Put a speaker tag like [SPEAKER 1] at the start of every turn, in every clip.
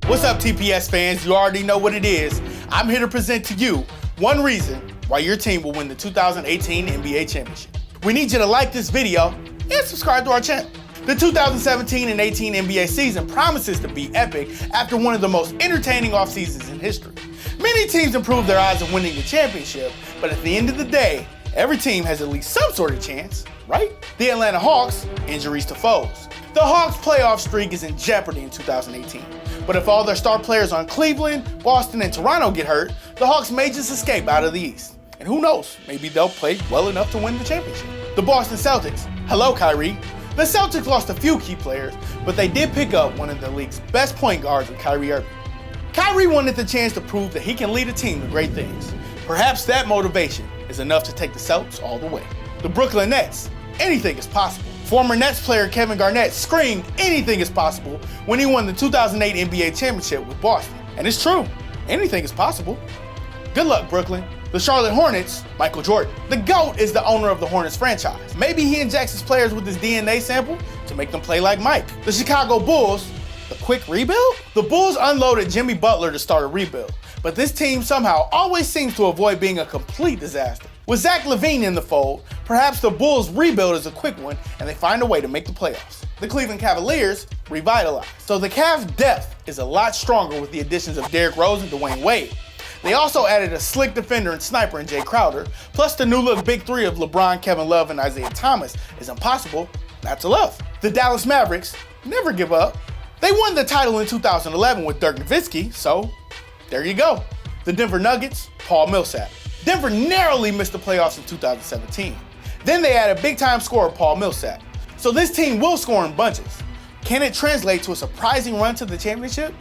[SPEAKER 1] What's up, TPS fans? You already know what it is. I'm here to present to you one reason why your team will win the 2018 NBA Championship. We need you to like this video and subscribe to our channel. The 2017 and 18 NBA season promises to be epic after one of the most entertaining off seasons in history. Many teams improved their odds of winning the championship, but at the end of the day, every team has at least some sort of chance, right? The Atlanta Hawks, injuries to foes. The Hawks' playoff streak is in jeopardy in 2018. But if all their star players on Cleveland, Boston, and Toronto get hurt, the Hawks may just escape out of the East. And who knows, maybe they'll play well enough to win the championship. The Boston Celtics, hello Kyrie. The Celtics lost a few key players, but they did pick up one of the league's best point guards with Kyrie Irving. Kyrie wanted the chance to prove that he can lead a team to great things. Perhaps that motivation is enough to take the Celtics all the way. The Brooklyn Nets, anything is possible. Former Nets player Kevin Garnett screamed anything is possible when he won the 2008 NBA championship with Boston. And it's true, anything is possible. Good luck, Brooklyn. The Charlotte Hornets, Michael Jordan. The GOAT is the owner of the Hornets franchise. Maybe he injects his players with his DNA sample to make them play like Mike. The Chicago Bulls, the quick rebuild? The Bulls unloaded Jimmy Butler to start a rebuild, but this team somehow always seems to avoid being a complete disaster. With Zach LaVine in the fold, perhaps the Bulls' rebuild is a quick one and they find a way to make the playoffs. The Cleveland Cavaliers revitalized. So the Cavs' depth is a lot stronger with the additions of Derrick Rose and Dwayne Wade. They also added a slick defender and sniper in Jay Crowder, plus the new look big three of LeBron, Kevin Love, and Isaiah Thomas is impossible not to love. The Dallas Mavericks never give up. They won the title in 2011 with Dirk Nowitzki, so there you go. The Denver Nuggets, Paul Millsap. Denver narrowly missed the playoffs in 2017. Then they added big-time scorer Paul Millsap. So this team will score in bunches. Can it translate to a surprising run to the championship?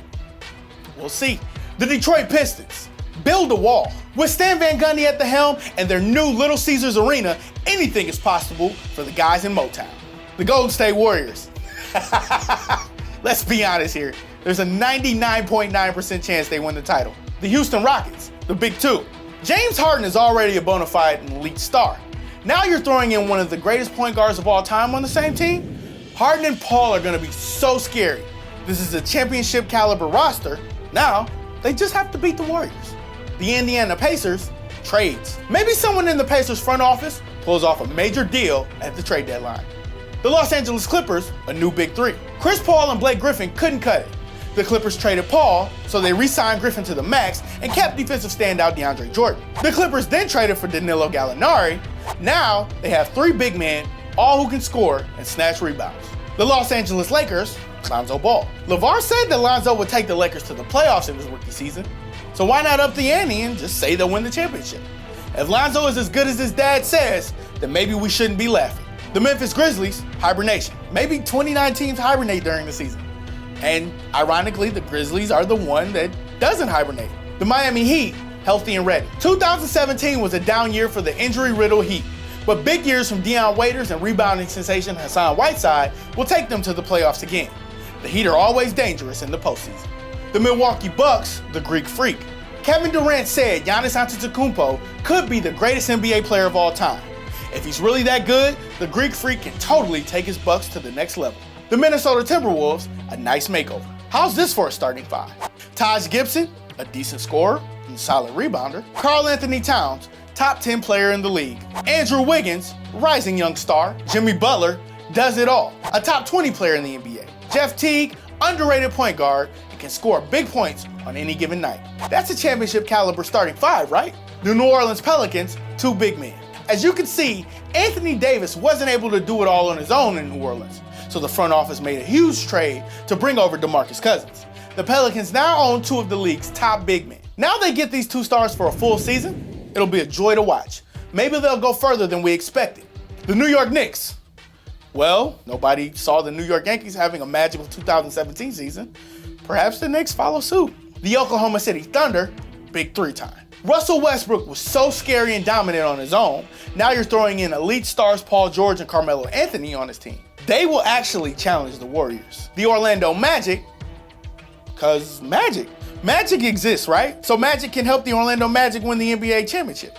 [SPEAKER 1] We'll see. The Detroit Pistons, build a wall. With Stan Van Gundy at the helm and their new Little Caesars Arena, anything is possible for the guys in Motown. The Golden State Warriors. Let's be honest here. There's a 99.9% chance they win the title. The Houston Rockets, the big two. James Harden is already a bona fide and elite star. Now you're throwing in one of the greatest point guards of all time on the same team? Harden and Paul are gonna be so scary. This is a championship caliber roster. Now, they just have to beat the Warriors. The Indiana Pacers, trades. Maybe someone in the Pacers front office pulls off a major deal at the trade deadline. The Los Angeles Clippers, a new big three. Chris Paul and Blake Griffin couldn't cut it. The Clippers traded Paul, so they re-signed Griffin to the max and kept defensive standout DeAndre Jordan. The Clippers then traded for Danilo Gallinari. Now they have three big men, all who can score and snatch rebounds. The Los Angeles Lakers, Lonzo Ball. LeVar said that Lonzo would take the Lakers to the playoffs in his rookie season, so why not up the ante and just say they'll win the championship? If Lonzo is as good as his dad says, then maybe we shouldn't be laughing. The Memphis Grizzlies, hibernation. Maybe 29 teams hibernate during the season. And ironically, the Grizzlies are the one that doesn't hibernate. The Miami Heat, healthy and ready. 2017 was a down year for the injury-riddled Heat, but big years from Dion Waiters and rebounding sensation Hassan Whiteside will take them to the playoffs again. The Heat are always dangerous in the postseason. The Milwaukee Bucks, the Greek Freak. Kevin Durant said Giannis Antetokounmpo could be the greatest NBA player of all time. If he's really that good, the Greek Freak can totally take his Bucks to the next level. The Minnesota Timberwolves, a nice makeover. How's this for a starting five? Taj Gibson, a decent scorer and solid rebounder. Karl Anthony Towns, top 10 player in the league. Andrew Wiggins, rising young star. Jimmy Butler, does it all. A top 20 player in the NBA. Jeff Teague, underrated point guard and can score big points on any given night. That's a championship caliber starting five, right? The New Orleans Pelicans, two big men. As you can see, Anthony Davis wasn't able to do it all on his own in New Orleans. So the front office made a huge trade to bring over DeMarcus Cousins. The Pelicans now own two of the league's top big men. Now they get these two stars for a full season. It'll be a joy to watch. Maybe they'll go further than we expected. The New York Knicks. Well, nobody saw the New York Yankees having a magical 2017 season. Perhaps the Knicks follow suit. The Oklahoma City Thunder, big three time. Russell Westbrook was so scary and dominant on his own. Now you're throwing in elite stars Paul George and Carmelo Anthony on his team. They will actually challenge the Warriors. The Orlando Magic, cause Magic exists, right? So Magic can help the Orlando Magic win the NBA championship.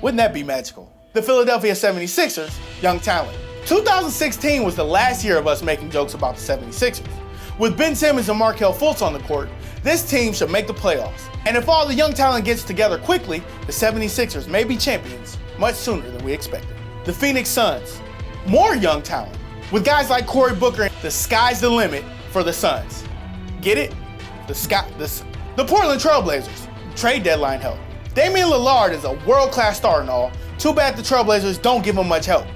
[SPEAKER 1] Wouldn't that be magical? The Philadelphia 76ers, young talent. 2016 was the last year of us making jokes about the 76ers. With Ben Simmons and Markelle Fultz on the court, this team should make the playoffs. And if all the young talent gets together quickly, the 76ers may be champions much sooner than we expected. The Phoenix Suns, more young talent. With guys like Cory Booker, the sky's the limit for the Suns. Get it? The Portland Trailblazers, trade deadline help. Damian Lillard is a world-class star and all. Too bad the Trailblazers don't give him much help.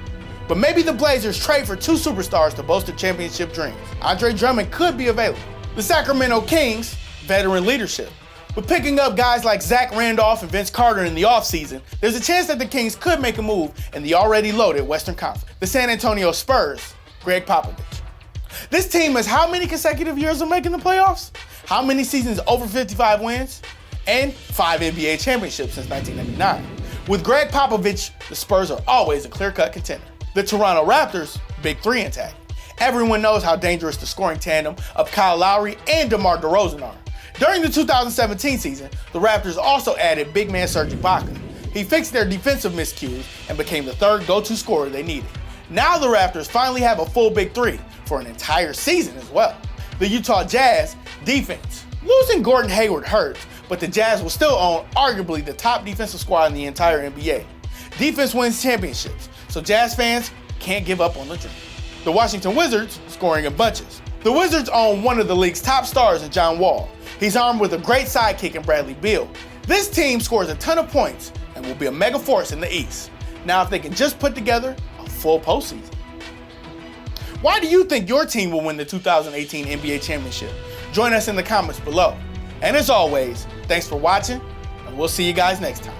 [SPEAKER 1] But maybe the Blazers trade for 2 superstars to boast their championship dreams. Andre Drummond could be available. The Sacramento Kings, veteran leadership. With picking up guys like Zach Randolph and Vince Carter in the offseason, there's a chance that the Kings could make a move in the already loaded Western Conference. The San Antonio Spurs, Greg Popovich. This team has how many consecutive years of making the playoffs? How many seasons over 55 wins? And 5 NBA championships since 1999. With Greg Popovich, the Spurs are always a clear-cut contender. The Toronto Raptors, big 3 intact. Everyone knows how dangerous the scoring tandem of Kyle Lowry and DeMar DeRozan are. During the 2017 season, the Raptors also added big man Serge Ibaka. He fixed their defensive miscues and became the 3rd go-to scorer they needed. Now the Raptors finally have a full big 3 for an entire season as well. The Utah Jazz, defense. Losing Gordon Hayward hurts, but the Jazz will still own arguably the top defensive squad in the entire NBA. Defense wins championships, so Jazz fans can't give up on the dream. The Washington Wizards, scoring in bunches. The Wizards own one of the league's top stars in John Wall. He's armed with a great sidekick in Bradley Beal. This team scores a ton of points and will be a mega force in the East. Now if they can just put together a full postseason. Why do you think your team will win the 2018 NBA Championship? Join us in the comments below. And as always, thanks for watching, and we'll see you guys next time.